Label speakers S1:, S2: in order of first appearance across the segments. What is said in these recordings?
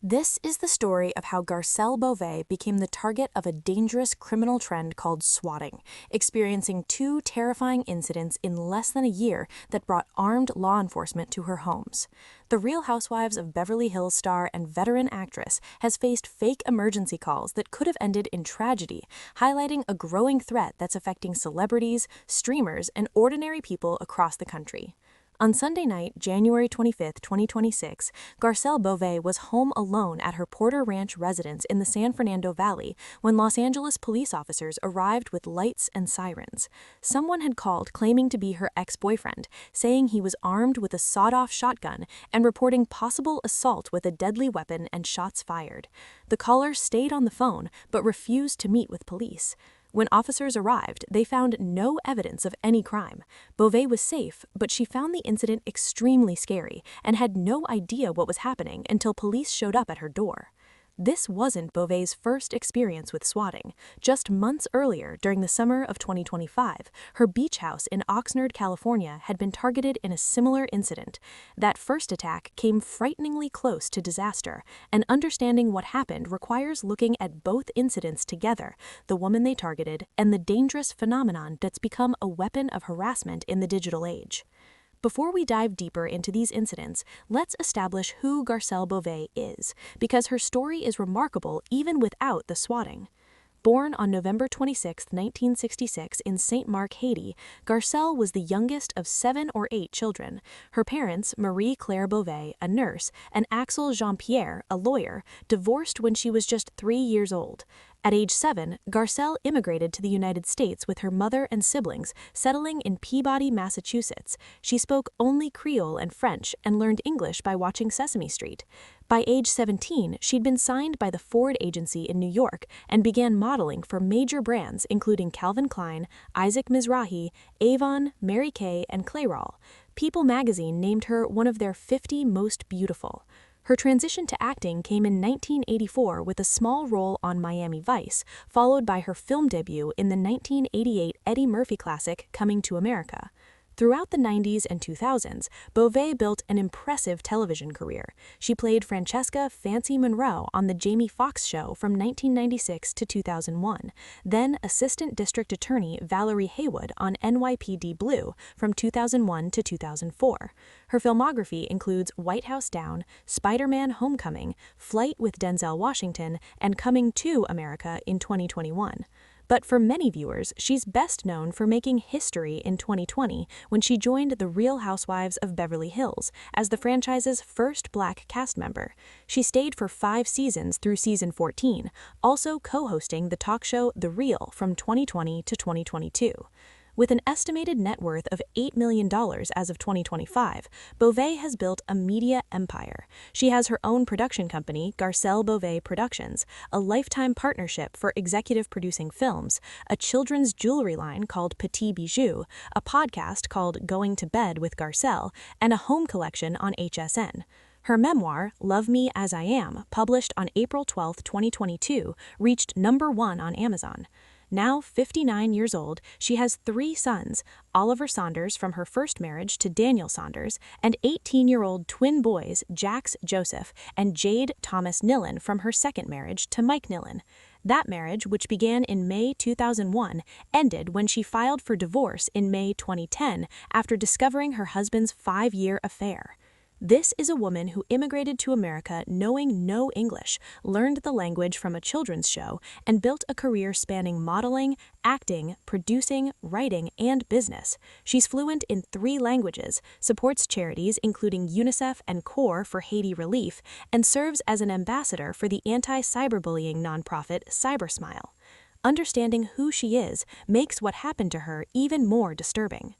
S1: This is the story of how Garcelle Beauvais became the target of a dangerous criminal trend called swatting, experiencing two terrifying incidents in less than a year that brought armed law enforcement to her homes. The Real Housewives of Beverly Hills star and veteran actress has faced fake emergency calls that could have ended in tragedy, highlighting a growing threat that's affecting celebrities, streamers, and ordinary people across the country. On Sunday night, January 25, 2026, Garcelle Beauvais was home alone at her Porter Ranch residence in the San Fernando Valley when Los Angeles police officers arrived with lights and sirens. Someone had called claiming to be her ex-boyfriend, saying he was armed with a sawed-off shotgun and reporting possible assault with a deadly weapon and shots fired. The caller stayed on the phone but refused to meet with police. When officers arrived, they found no evidence of any crime. Beauvais was safe, but she found the incident extremely scary and had no idea what was happening until police showed up at her door. This wasn't Beauvais' first experience with swatting. Just months earlier, during the summer of 2025, her beach house in Oxnard, California, had been targeted in a similar incident. That first attack came frighteningly close to disaster, and understanding what happened requires looking at both incidents together, the woman they targeted and the dangerous phenomenon that's become a weapon of harassment in the digital age. Before we dive deeper into these incidents, let's establish who Garcelle Beauvais is, because her story is remarkable even without the swatting. Born on November 26, 1966 in St. Mark, Haiti, Garcelle was the youngest of 7 or 8 children. Her parents, Marie-Claire Beauvais, a nurse, and Axel Jean-Pierre, a lawyer, divorced when she was just 3 years old. At age 7, Garcelle immigrated to the United States with her mother and siblings, settling in Peabody, Massachusetts. She spoke only Creole and French and learned English by watching Sesame Street. By age 17, she'd been signed by the Ford agency in New York and began modeling for major brands including Calvin Klein, Isaac Mizrahi, Avon, Mary Kay, and Clairol. People magazine named her one of their 50 most beautiful. Her transition to acting came in 1984 with a small role on Miami Vice, followed by her film debut in the 1988 Eddie Murphy classic Coming to America. Throughout the 90s and 2000s, Beauvais built an impressive television career. She played Francesca Fancy Monroe on The Jamie Foxx Show from 1996 to 2001, then Assistant District Attorney Valerie Haywood on NYPD Blue from 2001 to 2004. Her filmography includes White House Down, Spider-Man Homecoming, Flight with Denzel Washington, and Coming to America in 2021. But for many viewers, she's best known for making history in 2020 when she joined The Real Housewives of Beverly Hills as the franchise's first Black cast member. She stayed for 5 seasons through season 14, also co-hosting the talk show The Real from 2020 to 2022. With an estimated net worth of $8 million as of 2025, Beauvais has built a media empire. She has her own production company, Garcelle Beauvais Productions, a lifetime partnership for executive producing films, a children's jewelry line called Petit Bijou, a podcast called Going to Bed with Garcelle, and a home collection on HSN. Her memoir, Love Me As I Am, published on April 12, 2022, reached #1 on Amazon. Now 59 years old, she has 3 sons, Oliver Saunders from her first marriage to Daniel Saunders, and 18-year-old twin boys Jax Joseph and Jade Thomas Nillen from her second marriage to Mike Nillen. That marriage, which began in May 2001, ended when she filed for divorce in May 2010 after discovering her husband's 5-year affair. This is a woman who immigrated to America knowing no English, learned the language from a children's show, and built a career spanning modeling, acting, producing, writing, and business. She's fluent in 3 languages, supports charities including UNICEF and CORE for Haiti Relief, and serves as an ambassador for the anti-cyberbullying nonprofit CyberSmile. Understanding who she is makes what happened to her even more disturbing.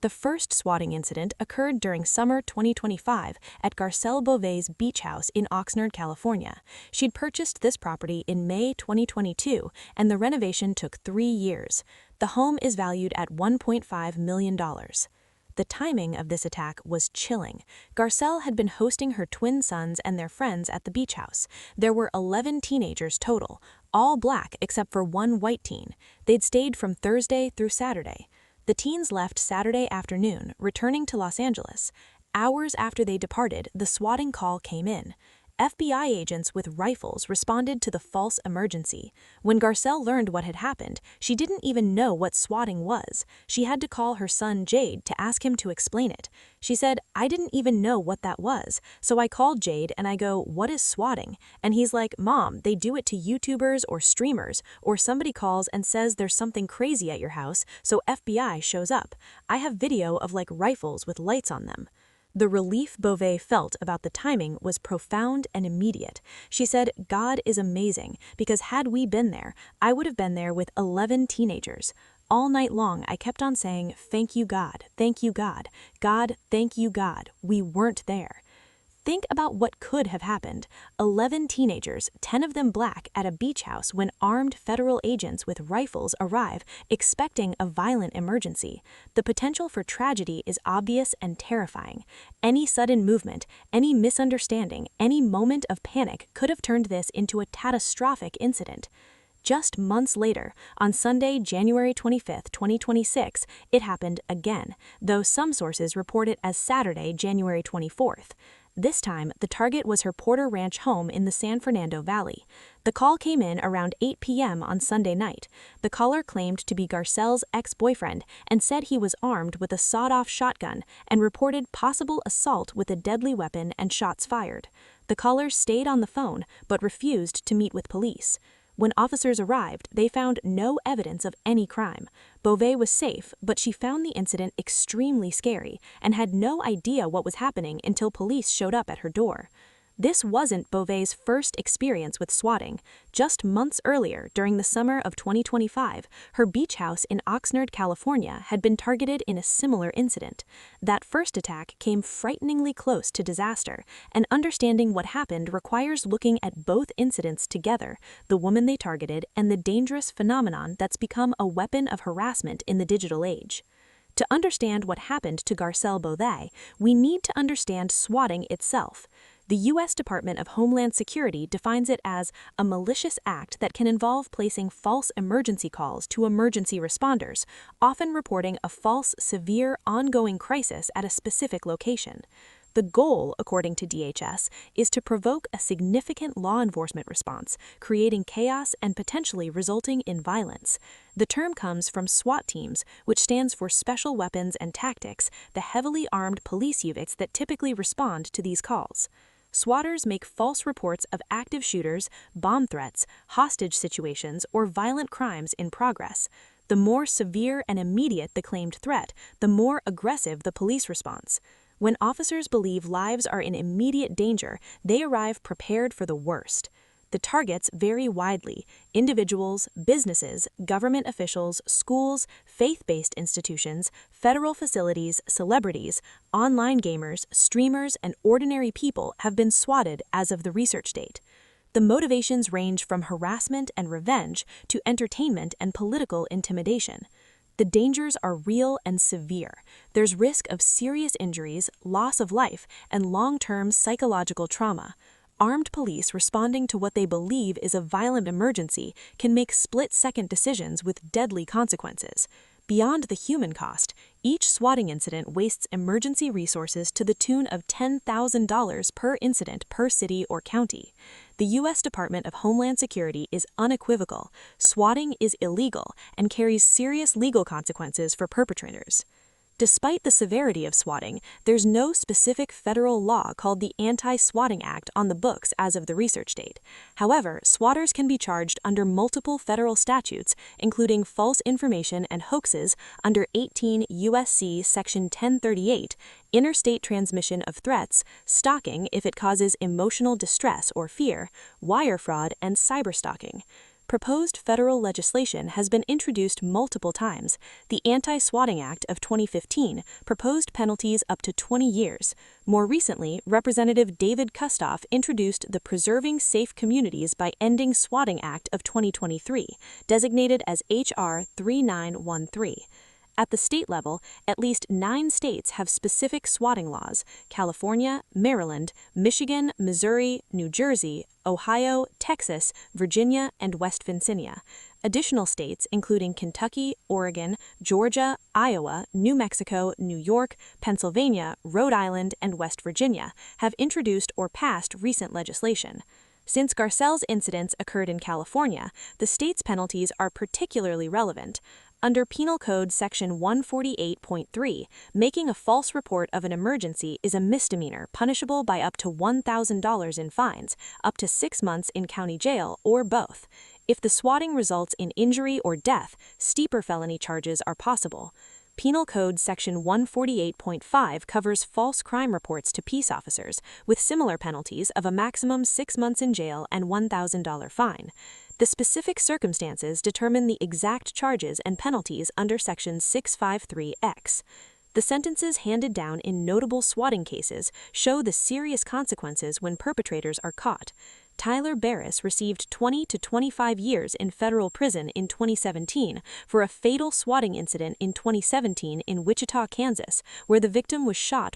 S1: The first swatting incident occurred during summer 2025 at Garcelle Beauvais' beach house in Oxnard, California. She'd purchased this property in May 2022, and the renovation took 3 years. The home is valued at $1.5 million. The timing of this attack was chilling. Garcelle had been hosting her twin sons and their friends at the beach house. There were 11 teenagers total, all Black except for 1 white teen. They'd stayed from Thursday through Saturday. The teens left Saturday afternoon, returning to Los Angeles. Hours after they departed, the swatting call came in. FBI agents with rifles responded to the false emergency. When Garcelle learned what had happened, she didn't even know what swatting was. She had to call her son Jade to ask him to explain it. She said, "I didn't even know what that was. So I called Jade and I go, 'What is swatting?' And he's like, 'Mom, they do it to YouTubers or streamers, or somebody calls and says there's something crazy at your house, so FBI shows up. I have video of like rifles with lights on them.'" The relief Beauvais felt about the timing was profound and immediate. She said, "God is amazing, because had we been there, I would have been there with 11 teenagers. All night long, I kept on saying, 'Thank you, God. Thank you, God. God, thank you, God. We weren't there.'" Think about what could have happened. 11 teenagers, 10 of them black, at a beach house when armed federal agents with rifles arrive, expecting a violent emergency. The potential for tragedy is obvious and terrifying. Any sudden movement, any misunderstanding, any moment of panic could have turned this into a catastrophic incident. Just months later, on Sunday, January 25, 2026, it happened again, though some sources report it as Saturday, January 24th. This time, the target was her Porter Ranch home in the San Fernando Valley. The call came in around 8 p.m. on Sunday night. The caller claimed to be Garcelle's ex-boyfriend and said he was armed with a sawed-off shotgun and reported possible assault with a deadly weapon and shots fired. The caller stayed on the phone but refused to meet with police. When officers arrived, they found no evidence of any crime. Beauvais was safe, but she found the incident extremely scary and had no idea what was happening until police showed up at her door. This wasn't Beauvais' first experience with swatting. Just months earlier, during the summer of 2025, her beach house in Oxnard, California, had been targeted in a similar incident. That first attack came frighteningly close to disaster, and understanding what happened requires looking at both incidents together, the woman they targeted and the dangerous phenomenon that's become a weapon of harassment in the digital age. To understand what happened to Garcelle Beauvais, we need to understand swatting itself. The U.S. Department of Homeland Security defines it as a malicious act that can involve placing false emergency calls to emergency responders, often reporting a false, severe, ongoing crisis at a specific location. The goal, according to DHS, is to provoke a significant law enforcement response, creating chaos and potentially resulting in violence. The term comes from SWAT teams, which stands for Special Weapons and Tactics, the heavily armed police units that typically respond to these calls. Swatters make false reports of active shooters, bomb threats, hostage situations, or violent crimes in progress. The more severe and immediate the claimed threat, the more aggressive the police response. When officers believe lives are in immediate danger, they arrive prepared for the worst. The targets vary widely: individuals, businesses, government officials, schools, faith-based institutions, federal facilities, celebrities, online gamers, streamers, and ordinary people have been swatted as of the research date. The motivations range from harassment and revenge to entertainment and political intimidation. The dangers are real and severe. There's risk of serious injuries, loss of life, and long-term psychological trauma. Armed police responding to what they believe is a violent emergency can make split-second decisions with deadly consequences. Beyond the human cost, each swatting incident wastes emergency resources to the tune of $10,000 per incident per city or county. The U.S. Department of Homeland Security is unequivocal: swatting is illegal and carries serious legal consequences for perpetrators. Despite the severity of swatting, there's no specific federal law called the Anti-Swatting Act on the books as of the research date. However, swatters can be charged under multiple federal statutes, including false information and hoaxes under 18 U.S.C. Section 1038, interstate transmission of threats, stalking if it causes emotional distress or fear, wire fraud, and cyberstalking. Proposed federal legislation has been introduced multiple times. The Anti-Swatting Act of 2015 proposed penalties up to 20 years. More recently, Representative David Kustoff introduced the Preserving Safe Communities by Ending Swatting Act of 2023, designated as H.R. 3913. At the state level, at least 9 states have specific swatting laws: California, Maryland, Michigan, Missouri, New Jersey, Ohio, Texas, Virginia, and West Virginia. Additional states, including Kentucky, Oregon, Georgia, Iowa, New Mexico, New York, Pennsylvania, Rhode Island, and West Virginia, have introduced or passed recent legislation. Since Garcelle's incidents occurred in California, the state's penalties are particularly relevant. Under Penal Code Section 148.3, making a false report of an emergency is a misdemeanor punishable by up to $1,000 in fines, up to 6 months in county jail, or both. If the swatting results in injury or death, steeper felony charges are possible. Penal Code Section 148.5 covers false crime reports to peace officers, with similar penalties of a maximum 6 months in jail and $1,000 fine. The specific circumstances determine the exact charges and penalties under Section 653X. The sentences handed down in notable swatting cases show the serious consequences when perpetrators are caught. Tyler Barris received 20 to 25 years in federal prison in 2017 for a fatal swatting incident in 2017 in Wichita, Kansas, where the victim was shot